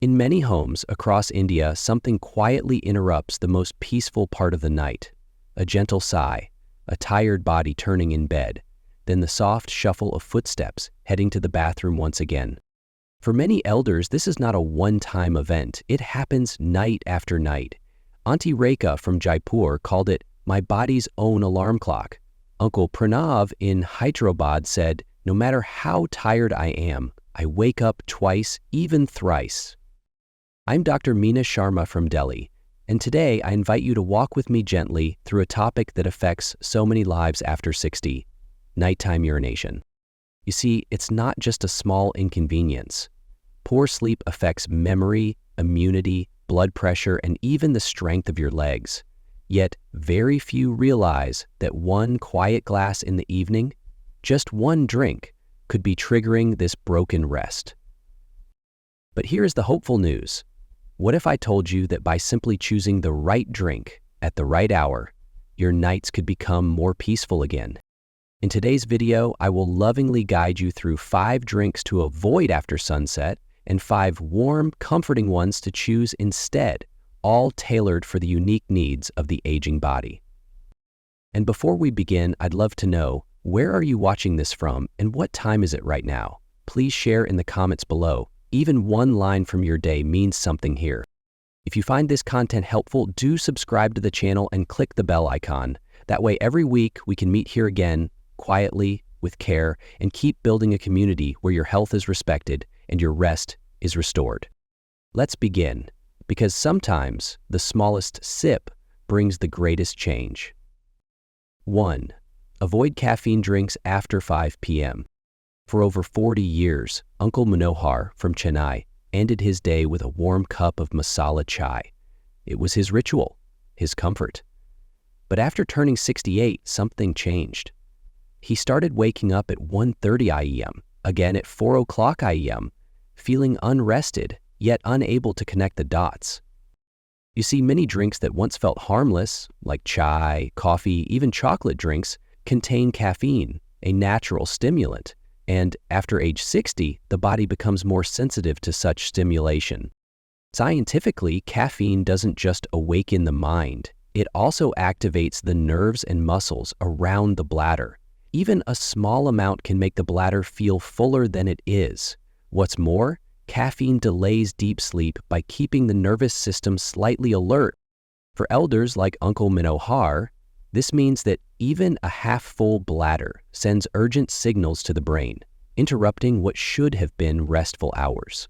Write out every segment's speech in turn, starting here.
In many homes across India, something quietly interrupts the most peaceful part of the night. A gentle sigh, a tired body turning in bed, then the soft shuffle of footsteps heading to the bathroom once again. For many elders, this is not a one-time event. It happens night after night. Auntie Rekha from Jaipur called it my body's own alarm clock. Uncle Pranav in Hyderabad said, no matter how tired I am, I wake up twice, even thrice. I'm Dr. Meena Sharma from Delhi, and today I invite you to walk with me gently through a topic that affects so many lives after 60, nighttime urination. You see, it's not just a small inconvenience. Poor sleep affects memory, immunity, blood pressure, and even the strength of your legs. Yet, very few realize that one quiet glass in the evening, just one drink, could be triggering this broken rest. But here's the hopeful news. What if I told you that by simply choosing the right drink at the right hour, your nights could become more peaceful again? In today's video, I will lovingly guide you through 5 drinks to avoid after sunset and 5 warm, comforting ones to choose instead, all tailored for the unique needs of the aging body. And before we begin, I'd love to know, where are you watching this from and what time is it right now? Please share in the comments below. Even one line from your day means something here. If you find this content helpful, do subscribe to the channel and click the bell icon. That way every week we can meet here again, quietly, with care, and keep building a community where your health is respected and your rest is restored. Let's begin, because sometimes the smallest sip brings the greatest change. 1. Avoid caffeine drinks after 5 p.m. For over 40 years, Uncle Manohar from Chennai ended his day with a warm cup of masala chai. It was his ritual, his comfort. But after turning 68, something changed. He started waking up at 1:30 a.m., again at 4 o'clock a.m., feeling unrested, yet unable to connect the dots. You see, many drinks that once felt harmless, like chai, coffee, even chocolate drinks, contain caffeine, a natural stimulant. And after age 60, the body becomes more sensitive to such stimulation. Scientifically, caffeine doesn't just awaken the mind. It also activates the nerves and muscles around the bladder. Even a small amount can make the bladder feel fuller than it is. What's more, caffeine delays deep sleep by keeping the nervous system slightly alert. For elders like Uncle Manohar, this means that even a half-full bladder sends urgent signals to the brain, interrupting what should have been restful hours.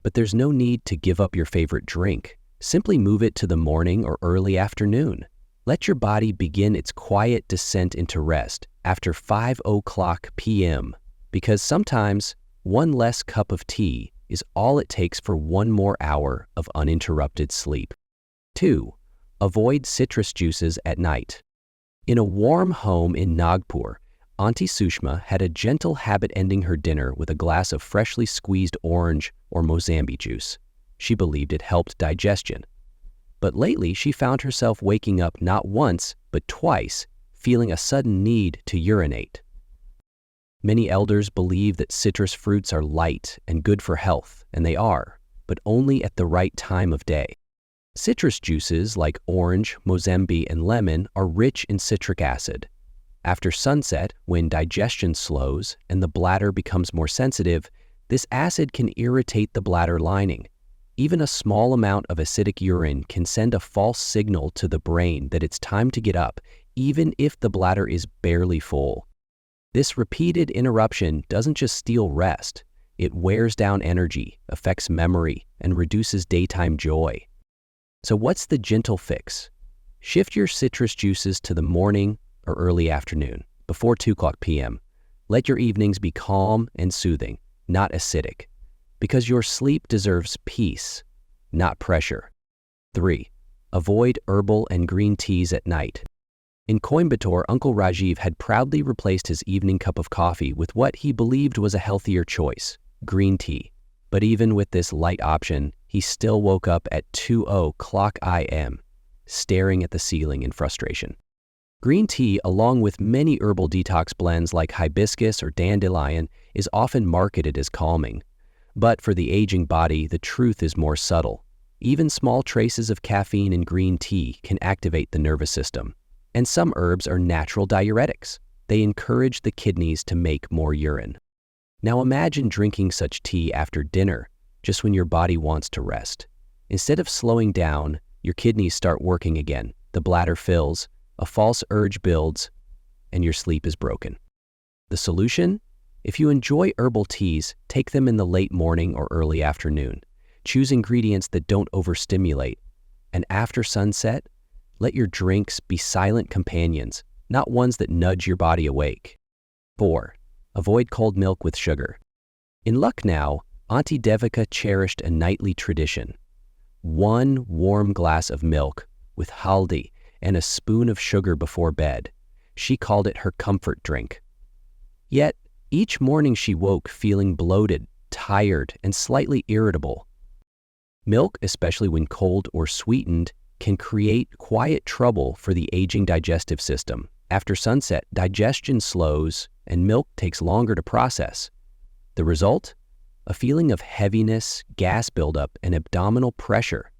But there's no need to give up your favorite drink. Simply move it to the morning or early afternoon. Let your body begin its quiet descent into rest after 5 o'clock p.m. because sometimes one less cup of tea is all it takes for one more hour of uninterrupted sleep. 2. Avoid citrus juices at night. In a warm home in Nagpur, Auntie Sushma had a gentle habit ending her dinner with a glass of freshly squeezed orange or Mozambi juice. She believed it helped digestion. But lately, she found herself waking up not once, but twice, feeling a sudden need to urinate. Many elders believe that citrus fruits are light and good for health, and they are, but only at the right time of day. Citrus juices like orange, Mozambi, and lemon are rich in citric acid. After sunset, when digestion slows and the bladder becomes more sensitive, this acid can irritate the bladder lining. Even a small amount of acidic urine can send a false signal to the brain that it's time to get up, even if the bladder is barely full. This repeated interruption doesn't just steal rest, it wears down energy, affects memory, and reduces daytime joy. So what's the gentle fix? Shift your citrus juices to the morning or early afternoon, before 2 o'clock p.m. Let your evenings be calm and soothing, not acidic, because your sleep deserves peace, not pressure. 3. Avoid herbal and green teas at night. In Coimbatore, Uncle Rajiv had proudly replaced his evening cup of coffee with what he believed was a healthier choice, green tea. But even with this light option, he still woke up at 2 o'clock a.m., staring at the ceiling in frustration. Green tea, along with many herbal detox blends like hibiscus or dandelion, is often marketed as calming. But for the aging body, the truth is more subtle. Even small traces of caffeine in green tea can activate the nervous system. And some herbs are natural diuretics. They encourage the kidneys to make more urine. Now imagine drinking such tea after dinner, just when your body wants to rest. Instead of slowing down, your kidneys start working again. The bladder fills, a false urge builds, and your sleep is broken. The solution? If you enjoy herbal teas, take them in the late morning or early afternoon. Choose ingredients that don't overstimulate. And after sunset, let your drinks be silent companions, not ones that nudge your body awake. 4. Avoid cold milk with sugar. In Lucknow, Auntie Devika cherished a nightly tradition. 1 warm glass of milk with haldi and a spoon of sugar before bed. She called it her comfort drink. Yet, each morning she woke feeling bloated, tired, and slightly irritable. Milk, especially when cold or sweetened, can create quiet trouble for the aging digestive system. After sunset, digestion slows and milk takes longer to process. The result? A feeling of heaviness, gas buildup, and abdominal pressure.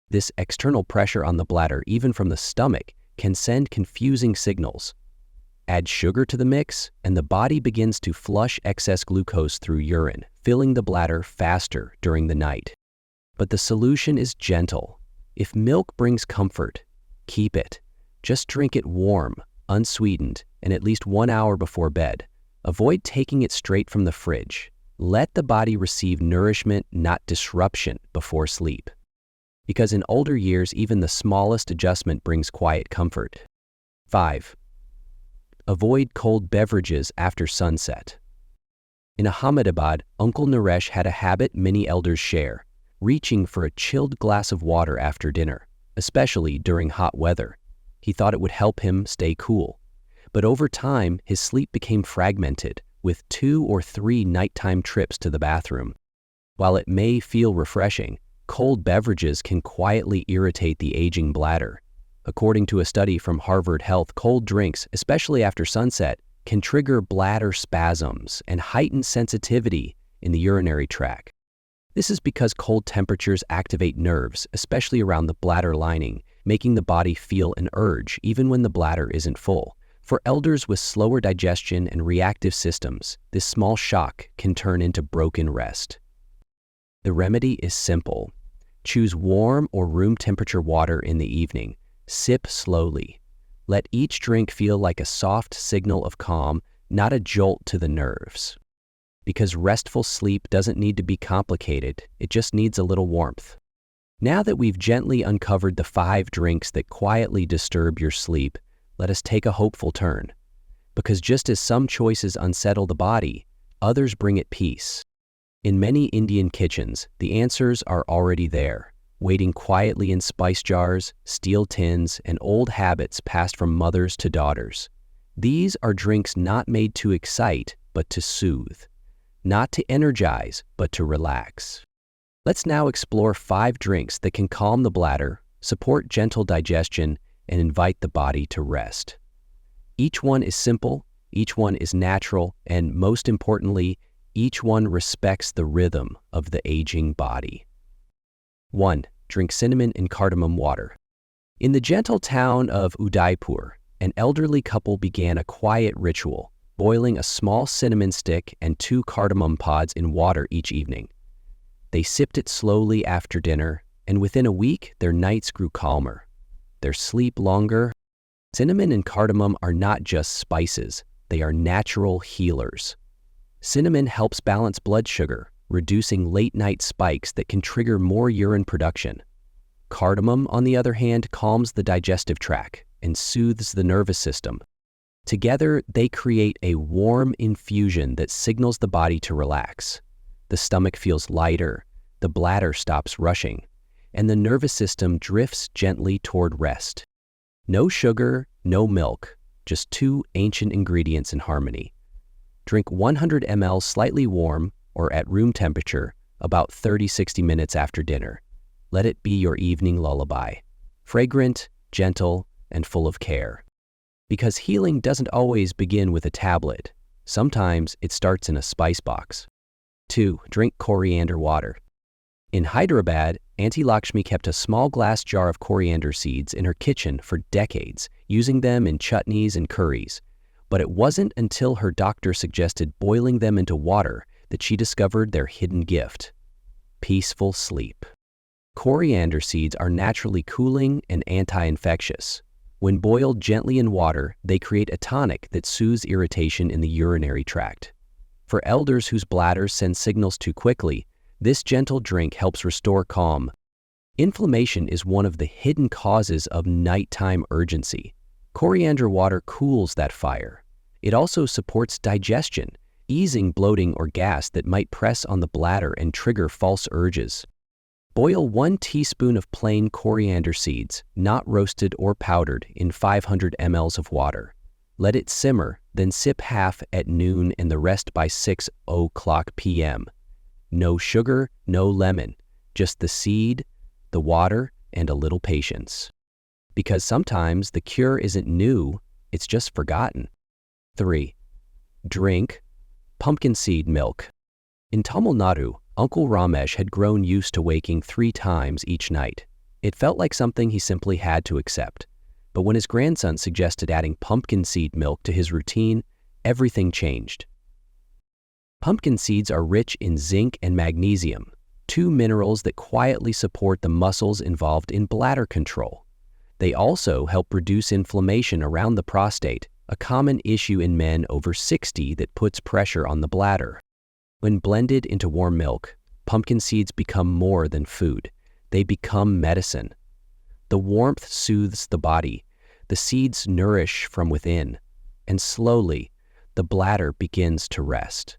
This external pressure on the bladder, even from the stomach, can send confusing signals. Add sugar to the mix, and the body begins to flush excess glucose through urine, filling the bladder faster during the night. But the solution is gentle. If milk brings comfort, keep it. Just drink it warm, unsweetened, and at least 1 hour before bed. Avoid taking it straight from the fridge. Let the body receive nourishment, not disruption, before sleep. Because in older years, even the smallest adjustment brings quiet comfort. 5. Avoid cold beverages after sunset. In Ahmedabad, Uncle Naresh had a habit many elders share, reaching for a chilled glass of water after dinner, especially during hot weather. He thought it would help him stay cool. But over time, his sleep became fragmented, with 2 or 3 nighttime trips to the bathroom. While it may feel refreshing, cold beverages can quietly irritate the aging bladder. According to a study from Harvard Health, cold drinks, especially after sunset, can trigger bladder spasms and heighten sensitivity in the urinary tract. This is because cold temperatures activate nerves, especially around the bladder lining, making the body feel an urge even when the bladder isn't full. For elders with slower digestion and reactive systems, this small shock can turn into broken rest. The remedy is simple. Choose warm or room temperature water in the evening. Sip slowly. Let each drink feel like a soft signal of calm, not a jolt to the nerves. Because restful sleep doesn't need to be complicated, it just needs a little warmth. Now that we've gently uncovered the 5 drinks that quietly disturb your sleep, let us take a hopeful turn. Because just as some choices unsettle the body, others bring it peace. In many Indian kitchens, the answers are already there, waiting quietly in spice jars, steel tins, and old habits passed from mothers to daughters. These are drinks not made to excite, but to soothe. Not to energize, but to relax. Let's now explore 5 drinks that can calm the bladder, support gentle digestion, and invite the body to rest. Each one is simple, each one is natural, and most importantly, each one respects the rhythm of the aging body. 1. Drink cinnamon and cardamom water. In the gentle town of Udaipur, an elderly couple began a quiet ritual, boiling a small cinnamon stick and 2 cardamom pods in water each evening. They sipped it slowly after dinner, and within a week, their nights grew calmer. Their sleep longer. Cinnamon and cardamom are not just spices, they are natural healers. Cinnamon helps balance blood sugar, reducing late-night spikes that can trigger more urine production. Cardamom, on the other hand, calms the digestive tract and soothes the nervous system. Together, they create a warm infusion that signals the body to relax. The stomach feels lighter, the bladder stops rushing, and the nervous system drifts gently toward rest. No sugar, no milk, just 2 ancient ingredients in harmony. Drink 100 ml slightly warm or at room temperature about 30-60 minutes after dinner. Let it be your evening lullaby. Fragrant, gentle, and full of care. Because healing doesn't always begin with a tablet. Sometimes it starts in a spice box. 2. Drink coriander water. In Hyderabad, Auntie Lakshmi kept a small glass jar of coriander seeds in her kitchen for decades, using them in chutneys and curries. But it wasn't until her doctor suggested boiling them into water that she discovered their hidden gift: peaceful sleep. Coriander seeds are naturally cooling and anti-infectious. When boiled gently in water, they create a tonic that soothes irritation in the urinary tract. For elders whose bladders send signals too quickly, this gentle drink helps restore calm. Inflammation is one of the hidden causes of nighttime urgency. Coriander water cools that fire. It also supports digestion, easing bloating or gas that might press on the bladder and trigger false urges. Boil 1 teaspoon of plain coriander seeds, not roasted or powdered, in 500 ml of water. Let it simmer, then sip half at noon and the rest by 6:00 p.m. No sugar, no lemon, just the seed, the water, and a little patience. Because sometimes the cure isn't new, it's just forgotten. 3. Drink pumpkin seed milk. In Tamil Nadu, Uncle Ramesh had grown used to waking 3 times each night. It felt like something he simply had to accept. But when his grandson suggested adding pumpkin seed milk to his routine, everything changed. Pumpkin seeds are rich in zinc and magnesium, 2 minerals that quietly support the muscles involved in bladder control. They also help reduce inflammation around the prostate, a common issue in men over 60 that puts pressure on the bladder. When blended into warm milk, pumpkin seeds become more than food. They become medicine. The warmth soothes the body, the seeds nourish from within, and slowly, the bladder begins to rest.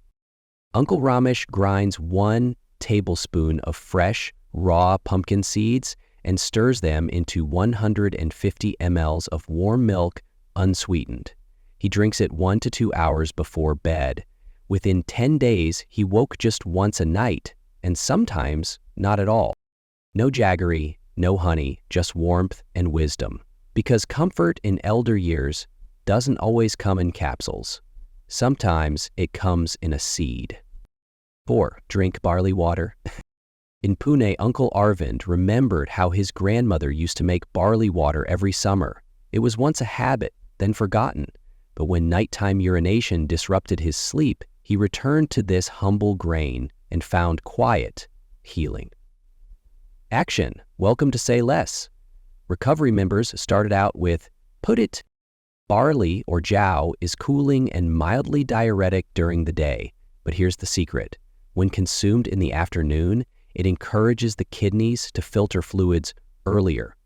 Uncle Ramesh grinds 1 tablespoon of fresh, raw pumpkin seeds and stirs them into 150 ml of warm milk, unsweetened. He drinks it 1 to 2 hours before bed. Within 10 days, he woke just once a night, and sometimes not at all. No jaggery, no honey, just warmth and wisdom. Because comfort in elder years doesn't always come in capsules. Sometimes it comes in a seed. 4. Drink barley water. In Pune, Uncle Arvind remembered how his grandmother used to make barley water every summer. It was once a habit, then forgotten. But when nighttime urination disrupted his sleep, he returned to this humble grain and found quiet healing. Action. Welcome to Say Less. Recovery members started out with put it. Barley or jow is cooling and mildly diuretic during the day. But here's the secret. When consumed in the afternoon, it encourages the kidneys to filter fluids earlier.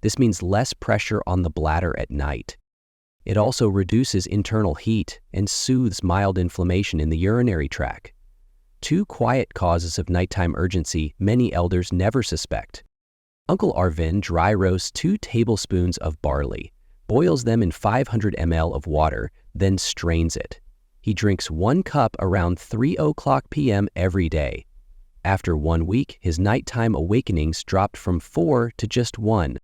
This means less pressure on the bladder at night. It also reduces internal heat and soothes mild inflammation in the urinary tract. 2 quiet causes of nighttime urgency many elders never suspect. Uncle Arvind dry roasts 2 tablespoons of barley, boils them in 500 ml of water, then strains it. He drinks 1 cup around 3:00 p.m. every day. After 1 week, his nighttime awakenings dropped from 4 to just 1.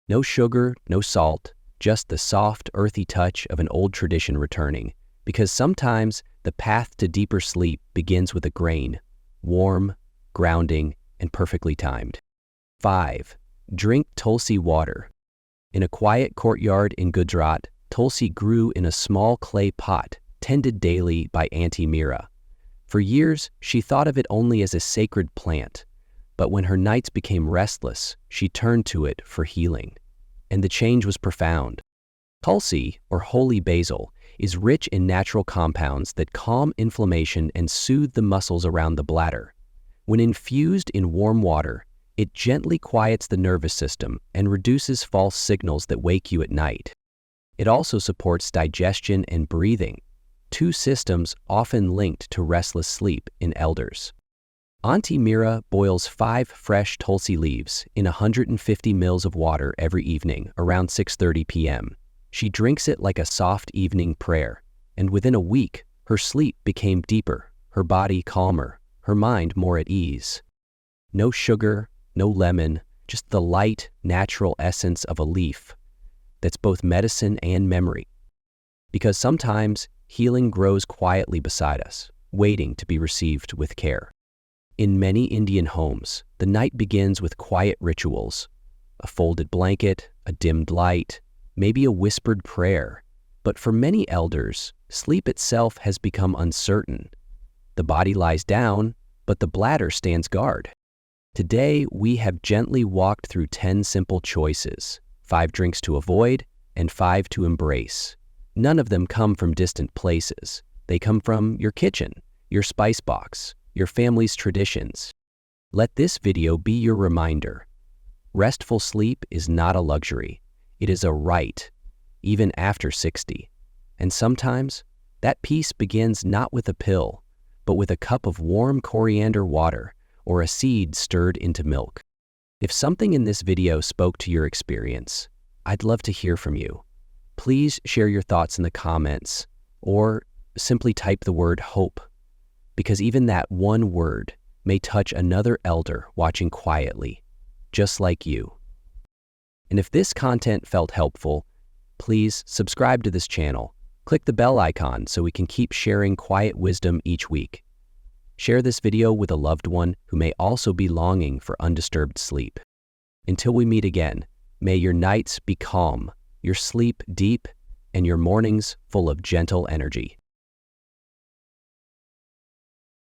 No sugar, no salt, just the soft, earthy touch of an old tradition returning. Because sometimes the path to deeper sleep begins with a grain, warm, grounding, and perfectly timed. 5. Drink Tulsi water. In a quiet courtyard in Gujarat, Tulsi grew in a small clay pot, tended daily by Auntie Meera. For years, she thought of it only as a sacred plant, but when her nights became restless, she turned to it for healing. And the change was profound. Tulsi, or holy basil, is rich in natural compounds that calm inflammation and soothe the muscles around the bladder. When infused in warm water, it gently quiets the nervous system and reduces false signals that wake you at night. It also supports digestion and breathing, 2 systems often linked to restless sleep in elders. Auntie Meera boils 5 fresh Tulsi leaves in 150 ml of water every evening around 6:30 p.m. She drinks it like a soft evening prayer, and within a week, her sleep became deeper, her body calmer, her mind more at ease. No sugar, no lemon, just the light, natural essence of a leaf that's both medicine and memory. Because sometimes healing grows quietly beside us, waiting to be received with care. In many Indian homes, the night begins with quiet rituals: a folded blanket, a dimmed light, maybe a whispered prayer. But for many elders, sleep itself has become uncertain. The body lies down, but the bladder stands guard. Today, we have gently walked through 10 simple choices, 5 drinks to avoid, and 5 to embrace. None of them come from distant places. They come from your kitchen, your spice box, your family's traditions. Let this video be your reminder. Restful sleep is not a luxury. It is a right, even after 60. And sometimes, that peace begins not with a pill, but with a cup of warm coriander water or a seed stirred into milk. If something in this video spoke to your experience, I'd love to hear from you. Please share your thoughts in the comments, or simply type the word hope, because even that one word may touch another elder watching quietly, just like you. And if this content felt helpful, please subscribe to this channel. Click the bell icon so we can keep sharing quiet wisdom each week. Share this video with a loved one who may also be longing for undisturbed sleep. Until we meet again, may your nights be calm, your sleep deep, and your mornings full of gentle energy.